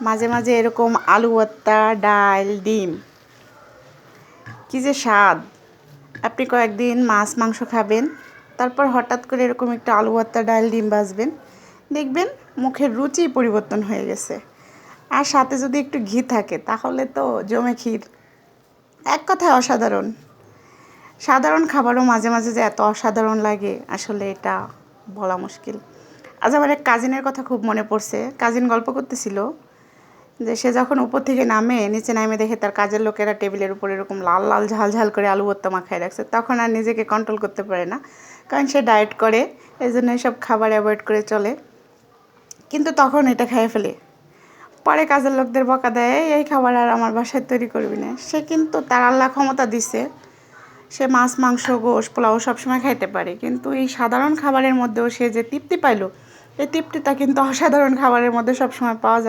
মাঝে মাঝে এরকম আলু ভর্তা, ডাল, ডিম, কী যে স্বাদ। আপনি কয়েকদিন মাছ মাংস খাবেন, তারপর হঠাৎ করে এরকম একটু আলু ভর্তা, ডাল, ডিম ভাজবেন, দেখবেন মুখের রুচি পরিবর্তন হয়ে গেছে। আর সাথে যদি একটু ঘি থাকে তাহলে তো জমে ক্ষীর। এক কথায় অসাধারণ। সাধারণ খাবারও মাঝে মাঝে যে এত অসাধারণ লাগে আসলে এটা বলা মুশকিল। আজ আমার এক কাজিনের কথা খুব মনে পড়ছে। কাজিন গল্প করতেছিল যে সে যখন উপর থেকে নামে, নিচে নামে দেখে তার কাজের লোকেরা টেবিলের উপর এরকম লাল লাল ঝাল ঝাল করে আলু ভর্তা মাখায় রাখছে। তখন আর নিজেকে কন্ট্রোল করতে পারে না, কারণ সে ডায়েট করে, এই জন্য এসব খাবার অ্যাভয়েড করে চলে। কিন্তু তখন এটা খেয়ে ফেলে। পরে কাজের লোকদের বকা দেয়, এই খাবার আর আমার বাসায় তৈরি করবি না। সে কিন্তু তার আল্লাহ ক্ষমতা দিছে, সে মাছ মাংস গোশ পোলাও সবসময় খাইতে পারে, কিন্তু এই সাধারণ খাবারের মধ্যেও সে যে তৃপ্তি পাইল, এই তৃপ্তিটা কিন্তু অসাধারণ খাবারের মধ্যে সবসময় পাওয়া যায়।